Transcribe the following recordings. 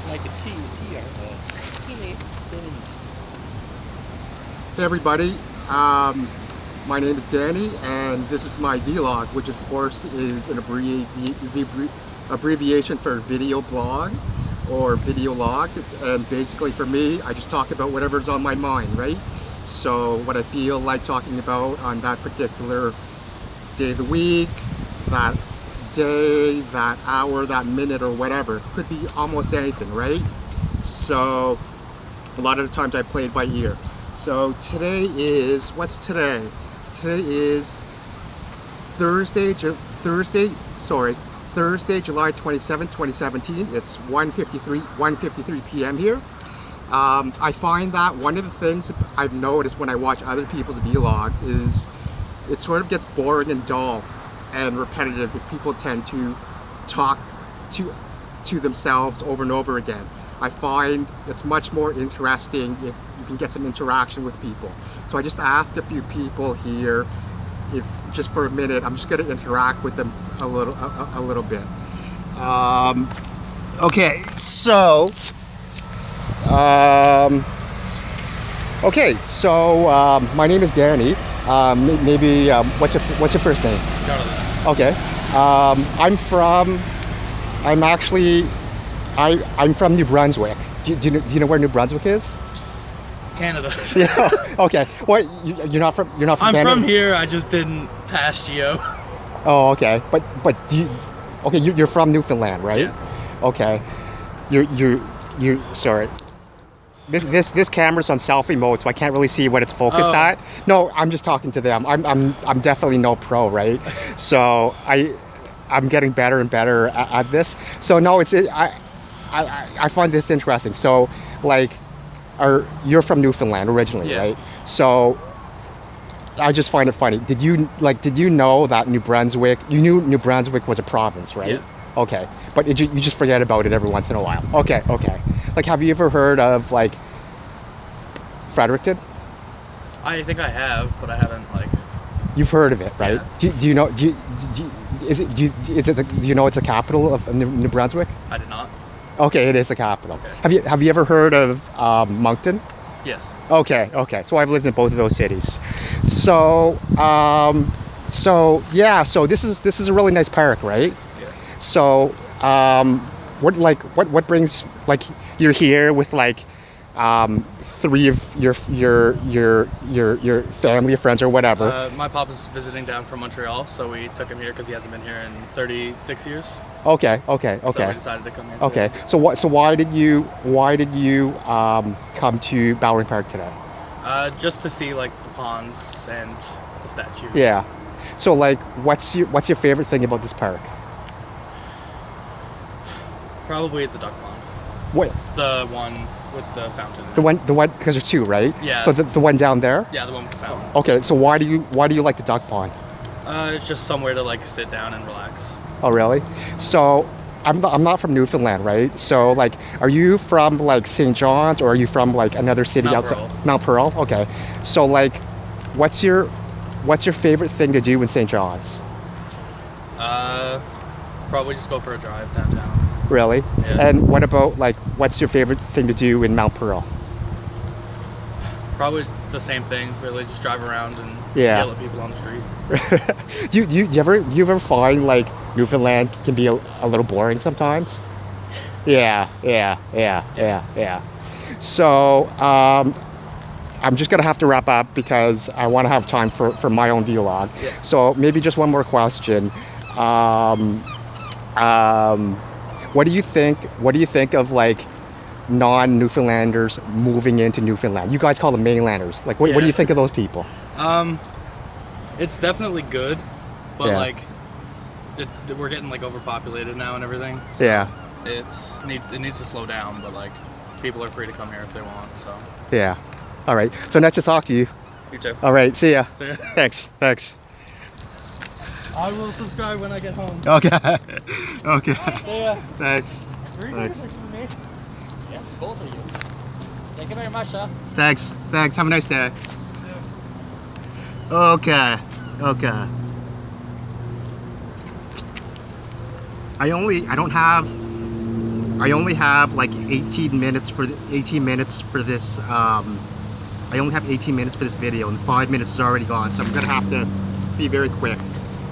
like a T or Tely. Hey everybody, my name is Danny and this is my vlog, which of course is an abbreviation for video blog or video log. And basically for me, I just talk about whatever's on my mind, right? So what I feel like talking about on that particular day of the week, that day, that hour, that minute, or whatever. Could be almost anything, right? So a lot of the times I play it by ear. So today is, what's today? Today is Thursday, July 27, 2017. It's 1:53 p.m. here. I find that one of the things I've noticed when I watch other people's vlogs is it sort of gets boring and dull and repetitive if people tend to talk to themselves over and over again. I find it's much more interesting if you can get some interaction with people. So I just asked a few people here, if just for a minute, I'm just going to interact with them a little bit. Okay, so my name is Danny. Maybe what's your first name? Jonathan. Okay. I'm from New Brunswick. Do you know where New Brunswick is? Canada. Yeah. Okay. What? You're not from Canada? I'm from here. I just didn't pass Geo. Oh, okay. But do you? Okay, you're from Newfoundland, right? Yeah. Okay. You sorry. This camera's on selfie mode, so I can't really see what it's focused at. No, I'm just talking to them. I'm definitely no pro, right? So I'm getting better and better at this. So no, I find this interesting. So like, you're from Newfoundland originally, yeah. right? So I just find it funny. Did you know that New Brunswick? You knew New Brunswick was a province, right? Yeah. Okay, but you just forget about it every once in a while. Okay. Like, have you ever heard of like Fredericton? I think I have, but I haven't like. You've heard of it, right? Yeah. Do you know? Do you know it's the capital of New Brunswick? I did not. Okay, it is the capital. Okay. Have you ever heard of Moncton? Yes. Okay. So I've lived in both of those cities. So so this is a really nice park, right? Yeah. So what brings, like, you're here with like three of your family or friends or whatever. My papa's visiting down from Montreal, so we took him here because he hasn't been here in 36 years. Okay. So we decided to come here. Okay. So why did you come to Bowring Park today? Just to see like the ponds and the statues. Yeah. So like, what's your favorite thing about this park? Probably the duck pond. What? The one with the fountain. The one, because there's two, right? Yeah. So the one down there? Yeah, the one with the fountain. Okay, so why do you like the duck pond? It's just somewhere to like sit down and relax. Oh, really? So I'm not from Newfoundland, right? So like, are you from like St. John's, or are you from like another city outside? Mount Pearl. Okay. So like, what's your favorite thing to do in St. John's? Probably just go for a drive downtown. Really? Yeah. And what about like, what's your favorite thing to do in Mount Pearl? Probably the same thing, really, just drive around and Yeah. yell at people on the street. do you ever find like Newfoundland can be a little boring sometimes? Yeah. So I'm just gonna have to wrap up because I want to have time for my own vlog. Yeah. So maybe just one more question. What do you think of like non-Newfoundlanders moving into Newfoundland? You guys call them mainlanders. Like, what do you think of those people? It's definitely good, but Yeah. like, we're getting like overpopulated now and everything. So Yeah. it needs to slow down, but like, people are free to come here if they want. So. Yeah. All right. So nice to talk to you. You too. All right. See ya. See ya. Thanks. I will subscribe when I get home. Okay. Okay. See ya. Thanks. Are you taking pictures of me? Yeah, both of you. Thank you very much, sir. Thanks. Have a nice day. Okay. I don't have I only have like 18 minutes for this. I only have 18 minutes for this video, and 5 minutes is already gone, so I'm gonna have to be very quick.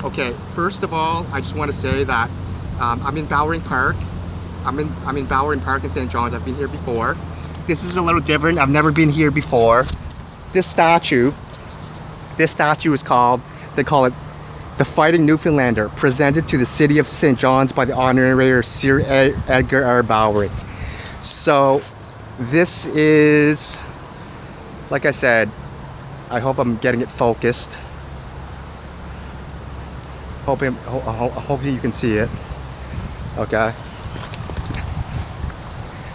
Okay, first of all, I just want to say that I'm in Bowring Park. I'm in Bowring Park in St. John's. I've been here before. This is a little different. I've never been here before. This statue is called, they call it the Fighting Newfoundlander, presented to the city of St. John's by the Honorary Sir Edgar R. Bowring. So this is, like I said, I hope I'm getting it focused. Hoping you can see it. Okay.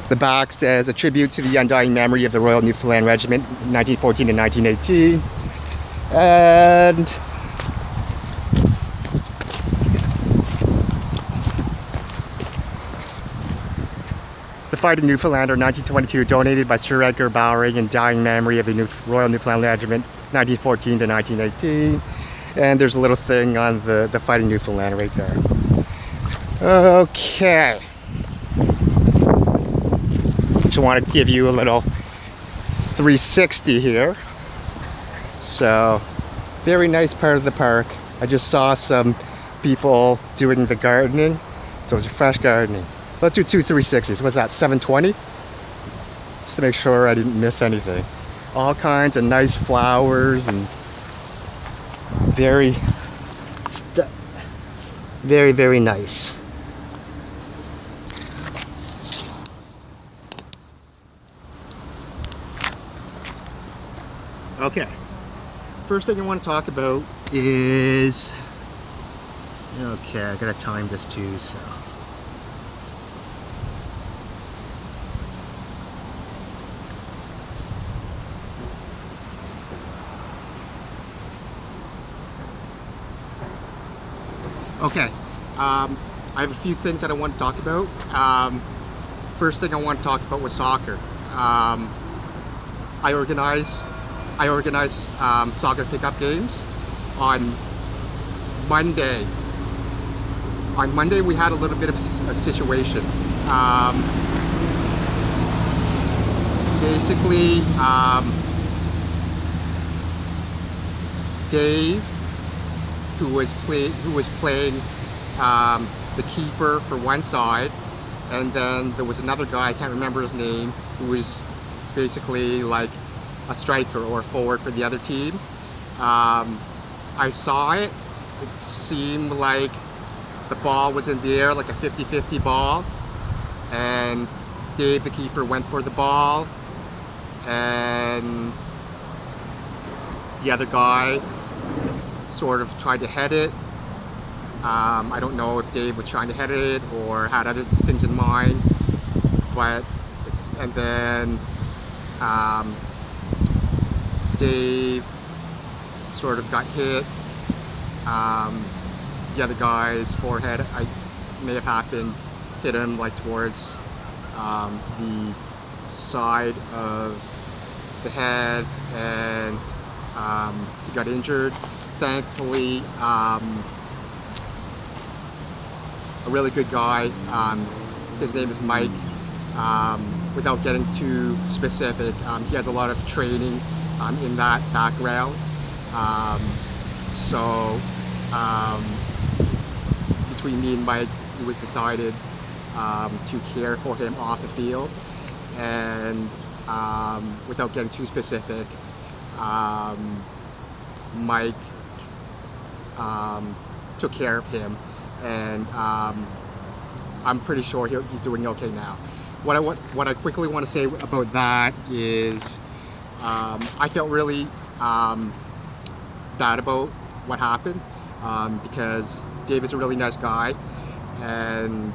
The back says, a tribute to the undying memory of the Royal Newfoundland Regiment, 1914 to 1918. And the Fighting Newfoundlander, 1922, donated by Sir Edgar Bowring in dying memory of the Royal Newfoundland Regiment, 1914 to 1918. And there's a little thing on the Fighting Newfoundlander right there. Okay. Just want to give you a little 360 here. So, very nice part of the park. I just saw some people doing the gardening. So it's fresh gardening. Let's do two 360s. What's that, 720? Just to make sure I didn't miss anything. All kinds of nice flowers and very, very nice. Okay, first thing I want to talk about is, okay, I gotta time this too, so. Okay, I have a few things that I want to talk about. First thing I want to talk about was soccer. I organize soccer pickup games on Monday. On Monday we had a little bit of a situation. Basically, Dave, who was playing the keeper for one side, and then there was another guy, I can't remember his name, who was basically like a striker or a forward for the other team. I saw it. It seemed like the ball was in the air, like a 50-50 ball, and Dave, the keeper, went for the ball, and the other guy sort of tried to head it. I don't know if Dave was trying to head it or had other things in mind, but and then Dave sort of got hit. The other guy's forehead, may have happened, hit him like towards the side of the head, and he got injured. Thankfully, a really good guy, his name is Mike. Without getting too specific, he has a lot of training in that background. Between me and Mike, it was decided to care for him off the field, and without getting too specific, Mike took care of him, and I'm pretty sure he's doing okay now. What I quickly want to say about that is I felt really bad about what happened, because Dave is a really nice guy, and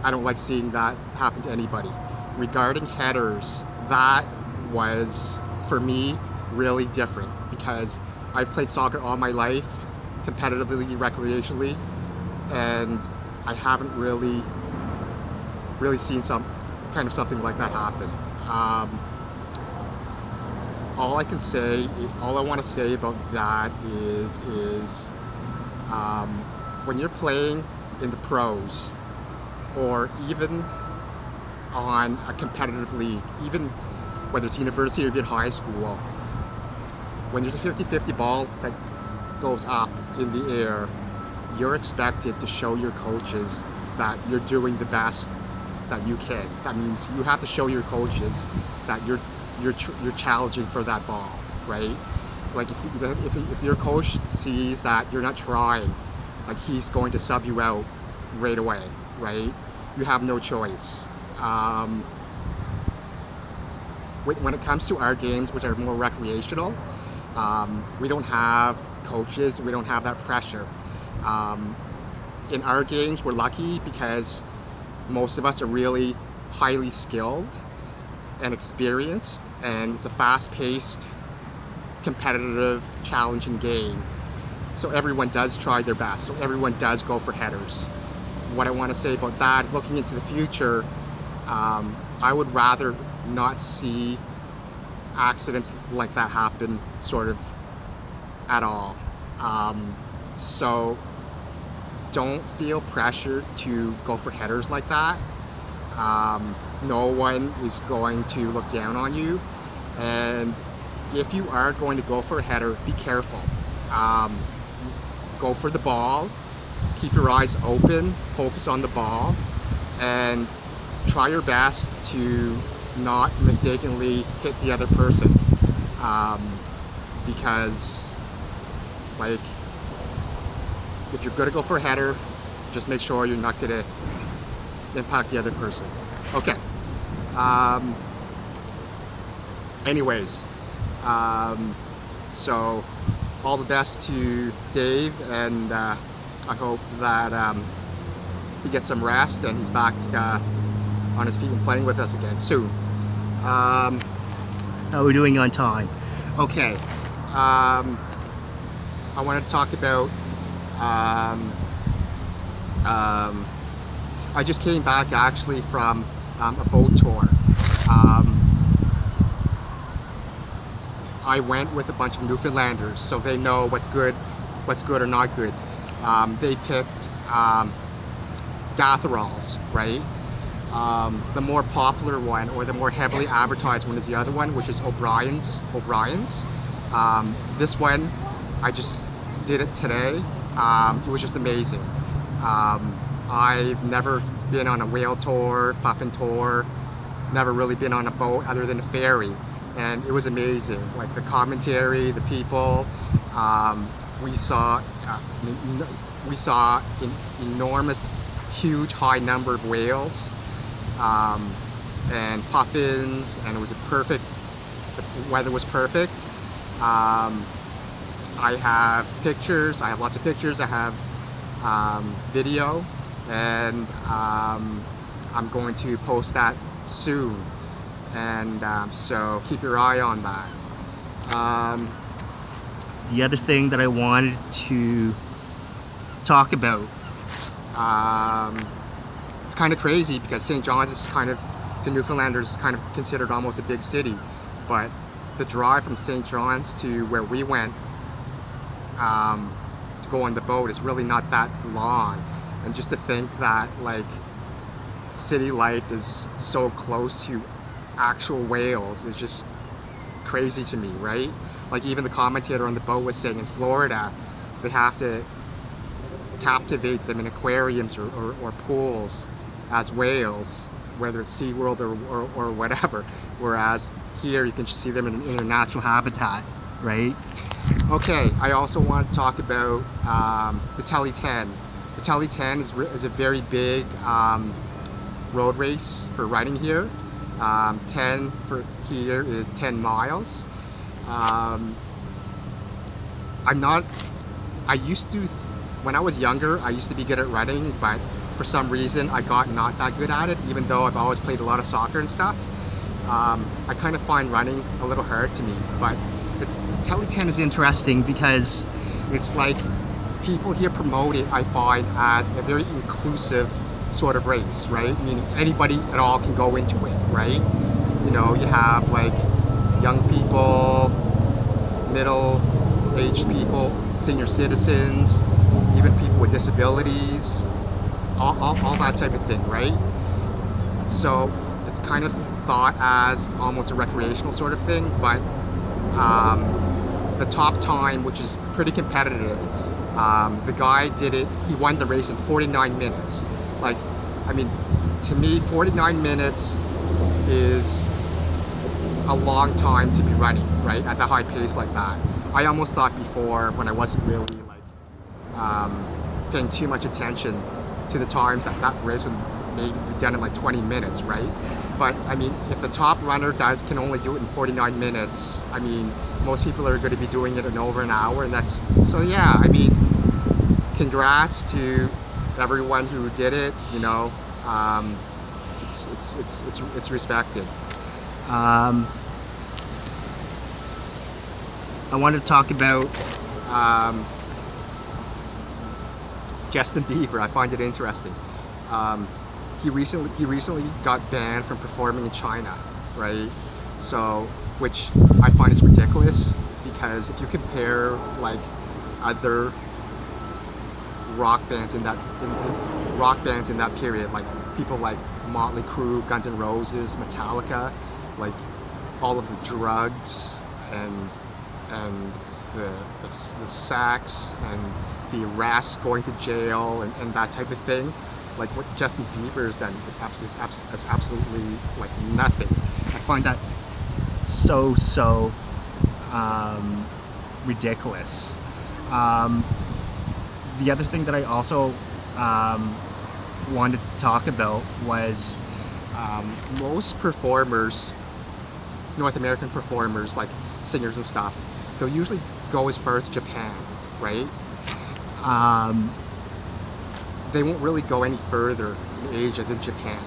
I don't like seeing that happen to anybody. Regarding headers, that was, for me, really different, because I've played soccer all my life, competitively, recreationally, and I haven't really seen something like that happen. All I want to say about that is when you're playing in the pros, or even on a competitive league, even whether it's university or even high school, when there's a 50-50 ball that goes up in the air, you're expected to show your coaches that you're doing the best that you can. That means you have to show your coaches that you're challenging for that ball, right? Like if your coach sees that you're not trying, like he's going to sub you out right away, right? You have no choice. When it comes to our games, which are more recreational, we don't have coaches, we don't have that pressure. In our games, we're lucky because most of us are really highly skilled and experienced, and it's a fast-paced, competitive, challenging game. So everyone does try their best, so everyone does go for headers. What I want to say about that is, looking into the future, I would rather not see accidents like that happen sort of at all. So don't feel pressured to go for headers like that. No one is going to look down on you, and if you are going to go for a header, be careful. Go for the ball, keep your eyes open, focus on the ball, and try your best to not mistakenly hit the other person, because like if you're going to go for a header, just make sure you're not going to impact the other person. Okay. Anyways, so all the best to Dave, and I hope that he gets some rest and he's back on his feet and playing with us again soon. How are we doing on time? Okay. I want to talk about I just came back actually from a boat tour. I went with a bunch of Newfoundlanders, so they know what's good or not good. They picked Gatheralls, right? The more popular one, or the more heavily advertised one, is the other one, which is O'Brien's. This one, I just did it today. It was just amazing. I've never been on a whale tour, puffin tour, never really been on a boat other than a ferry, and it was amazing. Like the commentary, the people, we saw an enormous, huge, high number of whales and puffins, and it was the weather was perfect. I have pictures, I have lots of pictures, I have video, and I'm going to post that soon, and so keep your eye on that. The other thing that I wanted to talk about, it's kind of crazy because St. John's is kind of, to Newfoundlanders, is kind of considered almost a big city, but the drive from St. John's to where we went to go on the boat is really not that long. And just to think that like city life is so close to actual whales is just crazy to me, right? Like even the commentator on the boat was saying in Florida they have to captivate them in aquariums or pools as whales, whether it's SeaWorld or whatever, whereas here you can just see them in their natural habitat, right? Okay, I also want to talk about the Tely 10. The Tely 10 is a very big road race for running here. 10 for here is 10 miles. When I was younger, I used to be good at running, but for some reason I got not that good at it, even though I've always played a lot of soccer and stuff. I kind of find running a little hard to me, but Tely 10 is interesting because it's like people here promote it, I find, as a very inclusive sort of race, right? Meaning anybody at all can go into it, right? You know, you have like young people, middle-aged people, senior citizens, even people with disabilities, all that type of thing, right? So the it's kind of thought as almost a recreational sort of thing, but the top time, which is pretty competitive, the guy did it, he won the race in 49 minutes. Like, I mean, to me, 49 minutes is a long time to be running, right, at a high pace like that. I almost thought before, when I wasn't really like paying too much attention to the times that race would maybe be done in like 20 minutes, right? But I mean, if the top runner can only do it in 49 minutes, I mean, most people are going to be doing it in over an hour, and that's, so yeah, I mean, congrats to everyone who did it, you know, it's respected. I wanted to talk about Justin Bieber. I find it interesting. He recently got banned from performing in China, right? So, which I find is ridiculous, because if you compare like other rock bands in that period, like people like Motley Crue, Guns N' Roses, Metallica, like all of the drugs and the sax and the arrests, going to jail and that type of thing, like what Justin Bieber has done is absolutely like nothing. I find that so ridiculous. The other thing that I also wanted to talk about was most performers, North American performers, like singers and stuff, they'll usually go as far as Japan, right? They won't really go any further in Asia than Japan.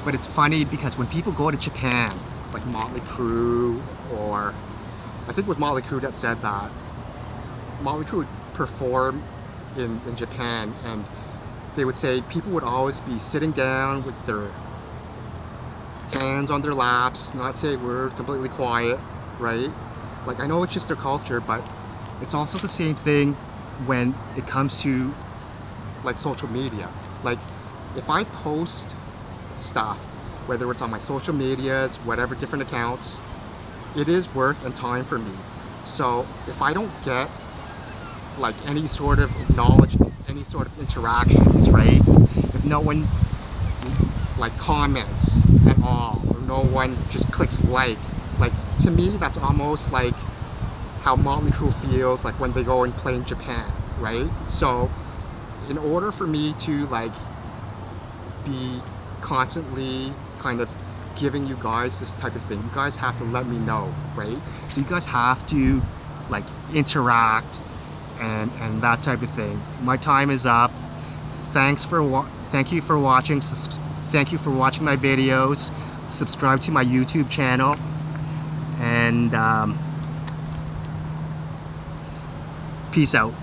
But it's funny because when people go to Japan, like Motley Crue, or I think it was Motley Crue that said that, Motley Crue would perform in Japan, and they would say people would always be sitting down with their hands on their laps, not say a word, completely quiet, right? Like, I know it's just their culture, but it's also the same thing when it comes to like social media. Like, if I post stuff, whether it's on my social medias, whatever, different accounts, it is work and time for me. So if I don't get like any sort of acknowledgement, any sort of interactions, right? If no one like comments at all, or no one just clicks like to me, that's almost like how Motley Crue feels like when they go and play in Japan, right? So in order for me to like be constantly kind of giving you guys this type of thing, you guys have to let me know, right? So you guys have to like interact and that type of thing. My time is up. Thank you for watching. Thank you for watching my videos. Subscribe to my YouTube channel, and peace out.